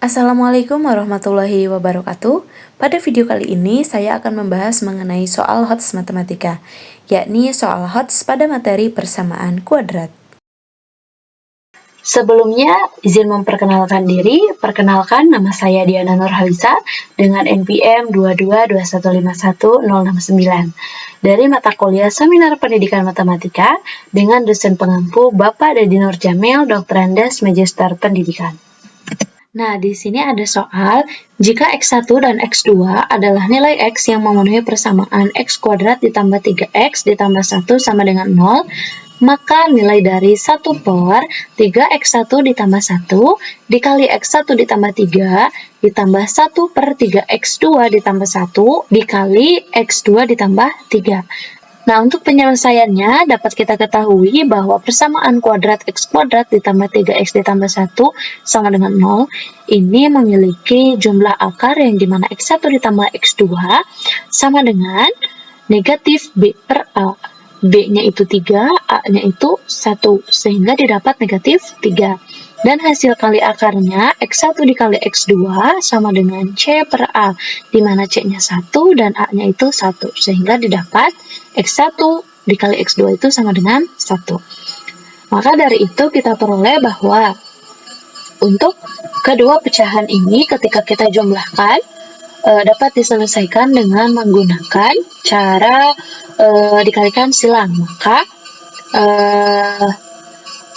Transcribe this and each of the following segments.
Assalamualaikum warahmatullahi wabarakatuh. Pada video kali ini saya akan membahas mengenai soal HOTS matematika, yakni soal HOTS pada materi persamaan kuadrat. Sebelumnya, izin memperkenalkan diri. Perkenalkan, nama saya Diana Nurhalisa dengan NPM 222151069 dari mata kuliah Seminar Pendidikan Matematika dengan dosen pengampu Bapak Dedi Nur Jamil, Dr. Andes, Magister Pendidikan. Nah, di sini ada soal, jika X1 dan X2 adalah nilai X yang memenuhi persamaan X kuadrat ditambah 3X ditambah 1 sama dengan 0, maka nilai dari 1 per 3X1 ditambah 1 dikali X1 ditambah 3 ditambah 1 per 3X2 ditambah 1 dikali X2 ditambah 3. Nah, untuk penyelesaiannya dapat kita ketahui bahwa persamaan kuadrat X kuadrat ditambah 3X ditambah 1 sama dengan 0 ini memiliki jumlah akar yang dimana X1 ditambah X2 sama dengan negatif B per A. B-nya itu 3, A-nya itu 1, sehingga didapat negatif 3. Dan hasil kali akarnya X1 dikali X2 sama dengan C per A, di mana C-nya 1 dan A-nya itu 1, sehingga didapat X1 dikali X2 itu sama dengan 1. Maka dari itu kita peroleh bahwa untuk kedua pecahan ini ketika kita jumlahkan dapat diselesaikan dengan menggunakan cara dikalikan silang. Maka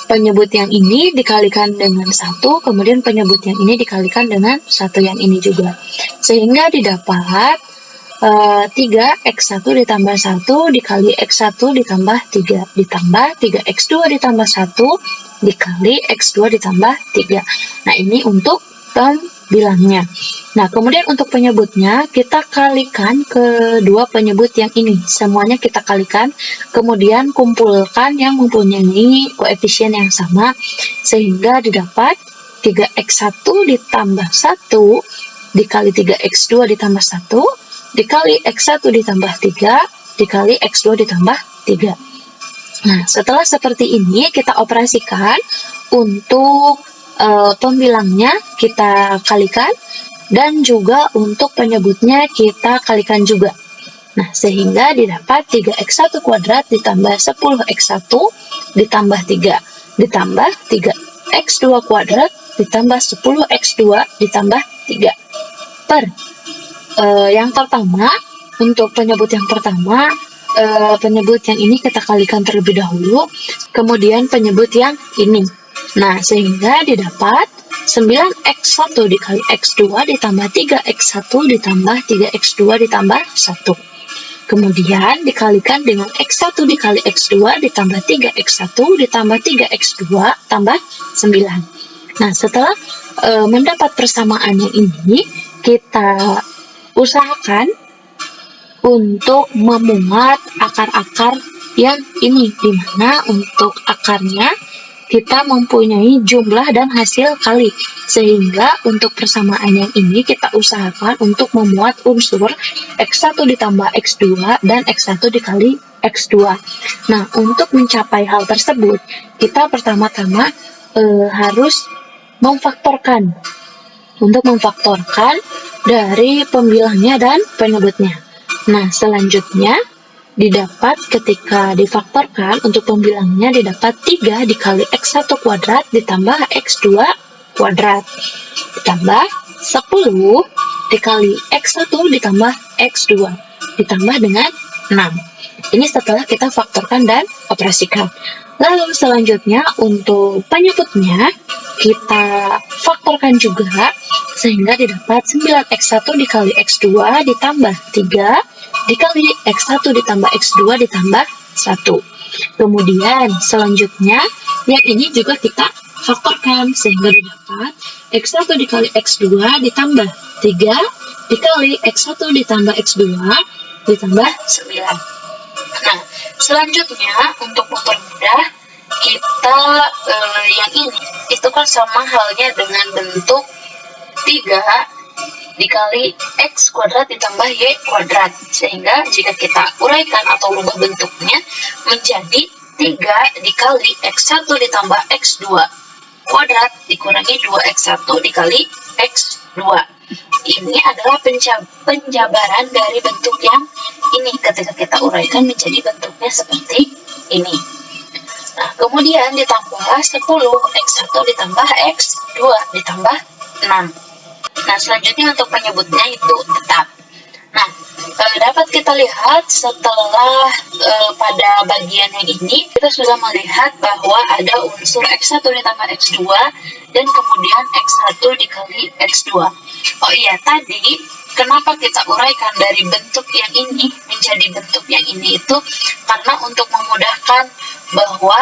penyebut yang ini dikalikan dengan 1, kemudian penyebut yang ini dikalikan dengan 1 yang ini juga. Sehingga didapat 3X1 ditambah 1 dikali X1 ditambah 3 ditambah 3X2 ditambah 1 dikali X2 ditambah 3. Nah, ini untuk pembilangnya. Nah, kemudian untuk penyebutnya kita kalikan kedua penyebut yang ini. Semuanya kita kalikan, kemudian kumpulkan yang mempunyai koefisien yang sama sehingga didapat 3X1 ditambah 1 dikali 3X2 ditambah 1 dikali X1 ditambah 3 dikali X2 ditambah 3. Nah, setelah seperti ini kita operasikan untuk pembilangnya kita kalikan dan juga untuk penyebutnya kita kalikan juga. Nah, sehingga didapat 3X1 kuadrat ditambah 10X1 ditambah 3 ditambah 3X2 kuadrat ditambah 10X2 ditambah 3 per yang pertama. Untuk penyebut yang pertama, penyebut yang ini kita kalikan terlebih dahulu, kemudian penyebut yang ini. Nah, sehingga didapat 9X1 dikali X2 ditambah 3X1 ditambah 3X2 ditambah 1. Kemudian dikalikan dengan X1 dikali X2 ditambah 3X1 ditambah 3X2 tambah 9. Nah, setelah mendapat persamaan yang ini, kita usahakan untuk memuat akar-akar yang ini, di mana untuk akarnya kita mempunyai jumlah dan hasil kali, sehingga untuk persamaan yang ini kita usahakan untuk memuat unsur X1 ditambah X2 dan X1 dikali X2. Nah, untuk mencapai hal tersebut, kita pertama-tama harus memfaktorkan. Untuk memfaktorkan dari pembilangnya dan penyebutnya. Nah, selanjutnya didapat ketika difaktorkan untuk pembilangnya didapat 3 dikali X1 kuadrat ditambah X2 kuadrat ditambah 10 dikali X1 ditambah X2 ditambah dengan 6. Ini setelah kita faktorkan dan operasikan. Lalu selanjutnya untuk penyebutnya kita faktorkan juga sehingga didapat 9X1 dikali X2 ditambah 3 dikali X1 ditambah X2 ditambah 1. Kemudian selanjutnya yang ini juga kita faktorkan sehingga didapat X1 dikali X2 ditambah 3 dikali X1 ditambah X2 ditambah 9. Nah, selanjutnya untuk mempermudah kita yang ini itu kan sama halnya dengan bentuk 3 dikali X kuadrat ditambah Y kuadrat, sehingga jika kita uraikan atau rubah bentuknya menjadi 3 dikali X1 ditambah X2 kuadrat dikurangi 2X1 dikali X2. Ini adalah penjabaran dari bentuk yang ini ketika kita uraikan menjadi bentuknya seperti ini. Nah, kemudian ditambah 10, X1 ditambah X2 ditambah 6. Nah, selanjutnya untuk penyebutnya itu tetap. Nah, dapat kita lihat setelah pada bagian yang ini, kita sudah melihat bahwa ada unsur X1 ditambah X2 dan kemudian X1 dikali X2. Oh iya, tadi kenapa kita uraikan dari bentuk yang ini menjadi bentuk yang ini itu karena untuk memudahkan bahwa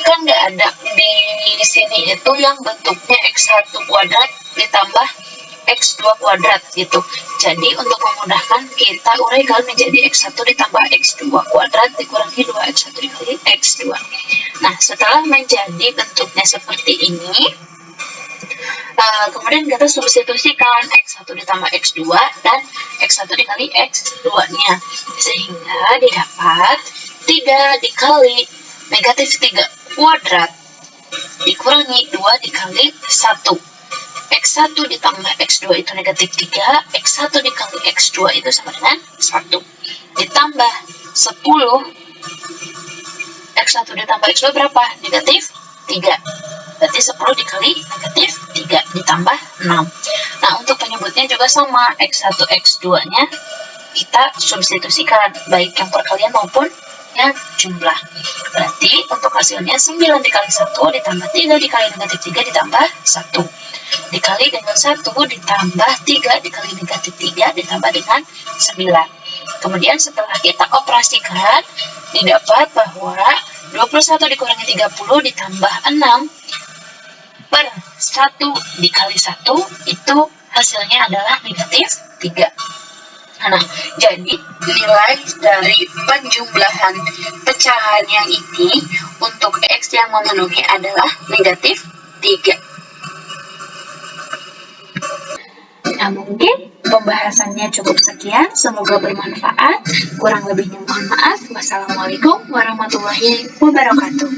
kan nggak ada di sini itu yang bentuknya X1 kuadrat ditambah X2 kuadrat gitu. Jadi untuk memudahkan kita uraikan menjadi X1 ditambah X2 kuadrat dikurangi 2X1 dikali X2. Nah, setelah menjadi bentuknya seperti ini, kemudian kita substitusikan X1 ditambah X2 dan X1 dikali X2-nya. Sehingga didapat 3 dikali negatif 3 kuadrat dikurangi 2 dikali 1. X1 ditambah X2 itu negatif 3, X1 dikali X2 itu sama dengan 1. Ditambah 10, X1 ditambah X2 berapa? Negatif 3. Berarti 10 dikali negatif 3 ditambah 6. Nah, untuk penyebutnya juga sama, X1, X2-nya kita substitusikan, baik yang perkalian maupun yang jumlah. Berarti untuk hasilnya 9 dikali 1 ditambah 3 dikali negatif 3 ditambah 1. Dikali dengan 1 ditambah 3 dikali negatif 3 ditambah dengan 9. Kemudian setelah kita operasikan, didapat bahwa 21 dikurangi 30 ditambah 6 per 1 dikali 1 itu hasilnya adalah negatif 3. Nah, jadi nilai dari penjumlahan pecahan yang ini untuk X yang memenuhi adalah negatif 3. Nah, mungkin pembahasannya cukup sekian. Semoga bermanfaat. Kurang lebihnya mohon maaf. Wassalamualaikum warahmatullahi wabarakatuh.